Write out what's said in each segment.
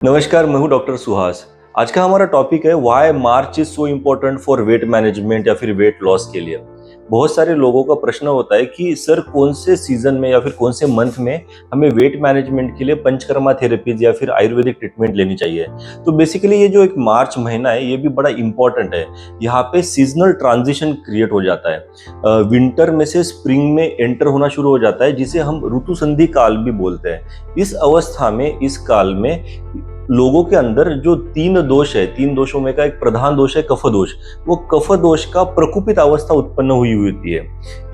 नमस्कार, मैं हूं डॉक्टर सुहास। आज का हमारा टॉपिक है why March is so important for weight management या फिर वेट लॉस के लिए। बहुत सारे लोगों का प्रश्न होता है कि सर कौन से सीजन में या फिर कौन से मंथ में हमें वेट मैनेजमेंट के लिए पंचकर्मा थेरेपीज या फिर आयुर्वेदिक ट्रीटमेंट लेनी चाहिए। तो बेसिकली ये जो एक मार्च महीना है ये भी बड़ा इंपॉर्टेंट है। यहाँ पे सीजनल ट्रांजिशन क्रिएट हो जाता है, विंटर में से स्प्रिंग में एंटर होना शुरू हो जाता है, जिसे हम ऋतु संधि काल भी बोलते हैं। इस अवस्था में, इस काल में लोगों के अंदर जो तीन दोष है, तीन दोषों में का एक प्रधान दोष है कफ दोष। वो कफ दोष का प्रकुपित अवस्था उत्पन्न हुई होती है।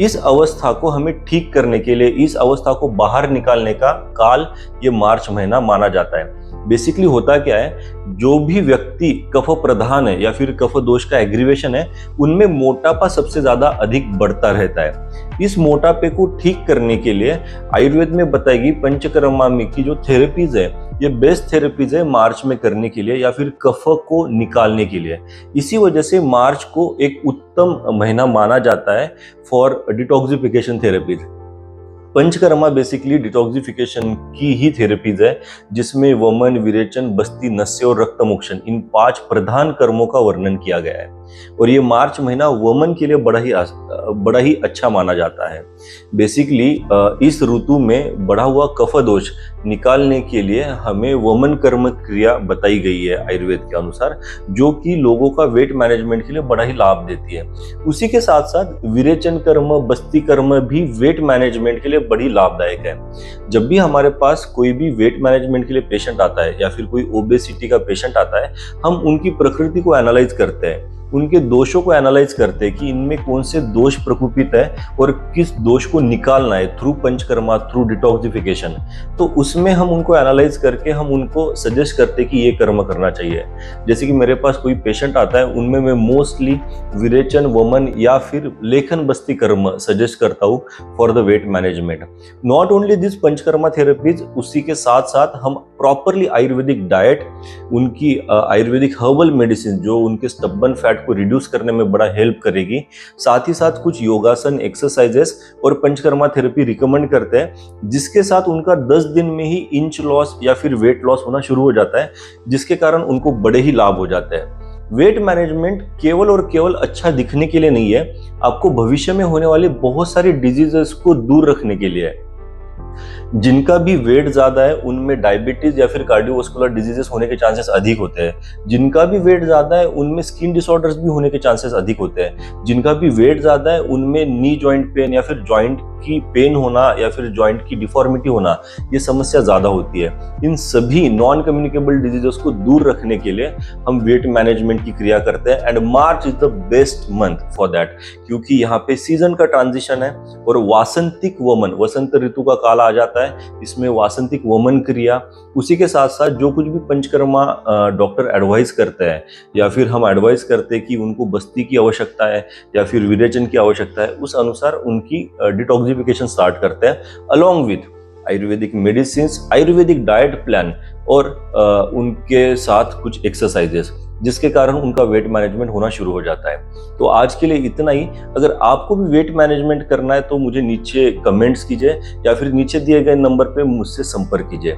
इस अवस्था को हमें ठीक करने के लिए, इस अवस्था को बाहर निकालने का काल ये मार्च महीना माना जाता है। बेसिकली होता क्या है, जो भी व्यक्ति कफ प्रधान है या फिर कफ दोष का एग्रीवेशन है, उनमें मोटापा सबसे ज्यादा अधिक बढ़ता रहता है। इस मोटापे को ठीक करने के लिए आयुर्वेद में बताएगी पंचकर्मा की जो थेरेपीज है, ये बेस्ट थेरेपीज है मार्च में करने के लिए या फिर कफ को निकालने के लिए। इसी वजह से मार्च को एक उत्तम महीना माना जाता है for detoxification therapies. Panchakarma basically detoxification की ही थेरेपीज है, जिसमें वमन, विरेचन, बस्ती, नस्य और रक्तमोक्षण, इन 5 प्रधान कर्मों का वर्णन किया गया है। और ये मार्च महीना वमन के लिए बड़ा ही अच्छा माना जाता है। बेसिकली इस ऋतु में बढ़ा हुआ कफ दोष निकालने के लिए हमें वमन कर्म क्रिया बताई गई है आयुर्वेद के अनुसार, जो कि लोगों का वेट मैनेजमेंट के लिए बड़ा ही लाभ देती है। उसी के साथ साथ विरेचन कर्म, बस्ती कर्म भी वेट मैनेजमेंट के लिए बड़ी लाभदायक है। जब भी हमारे पास कोई भी वेट मैनेजमेंट के लिए पेशेंट आता है या फिर कोई ओबेसिटी का पेशेंट आता है, हम उनकी प्रकृति को एनालाइज करते हैं, उनके दोषों को एनालाइज करते हैं कि इनमें कौन से दोष प्रकोपित है और किस दोष को निकालना है थ्रू पंचकर्मा, थ्रू डिटॉक्सिफिकेशन। तो उसमें हम उनको एनालाइज करके हम उनको सजेस्ट करते हैं कि ये कर्म करना चाहिए। जैसे कि मेरे पास कोई पेशेंट आता है, उनमें मैं मोस्टली विरेचन, वमन या फिर लेखन बस्ती कर्म सजेस्ट करता हूँ for the weight management. Not only this panchakarma therapies, उसी के साथ साथ हम प्रॉपरली आयुर्वेदिक डाइट, उनकी आयुर्वेदिक हर्बल मेडिसिन जो उनके स्टबन फैट को रिड्यूस करने में बड़ा हेल्प करेगी, साथ ही साथ कुछ योगासन, एक्सरसाइजेस और पंचकर्मा थेरेपी रिकमेंड करते हैं, जिसके साथ उनका 10 दिन में ही इंच लॉस या फिर वेट लॉस होना शुरू हो जाता है, जिसके कारण उनको बड़े ही लाभ हो जाते हैं। वेट मैनेजमेंट केवल और केवल अच्छा दिखने के लिए नहीं है, आपको भविष्य में होने वाली बहुत सारी डिजीजेस को दूर रखने के लिए है। जिनका भी वेट ज्यादा है उनमें डायबिटीज या फिर कार्डियोवास्कुलर डिजीजेस होने के चांसेस अधिक होते हैं। जिनका भी वेट ज्यादा है उनमें स्किन डिसऑर्डर्स भी होने के चांसेस अधिक होते हैं। जिनका भी वेट ज्यादा है उनमें नी जॉइंट पेन या फिर जॉइंट की पेन होना या फिर जॉइंट की डिफॉर्मिटी होना, ये समस्या ज्यादा होती है। इन सभी नॉन कम्युनिकेबल डिजीजेस को दूर रखने के लिए हम वेट मैनेजमेंट की क्रिया करते हैं, and March is the best month for that, क्योंकि यहाँ पे सीजन का ट्रांजिशन है और वासंतिक वमन, वसंत ऋतु का काल आ जाता है। इसमें वासंतिक वमन क्रिया, उसी के साथ साथ जो कुछ भी पंचकर्मा डॉक्टर एडवाइस करते हैं या फिर हम एडवाइस करते हैं कि उनको बस्ती की आवश्यकता है या फिर विरेचन की आवश्यकता है, उस अनुसार उनकी डिटॉक्सिफिकेशन स्टार्ट करते हैं along with Ayurvedic medicine, Ayurvedic diet plan और उनके साथ कुछ एक्सरसाइजेस, जिसके कारण उनका वेट मैनेजमेंट होना शुरू हो जाता है। तो आज के लिए इतना ही। अगर आपको भी वेट मैनेजमेंट करना है तो मुझे नीचे कमेंट्स कीजिए या फिर नीचे दिए गए नंबर पे मुझसे संपर्क कीजिए।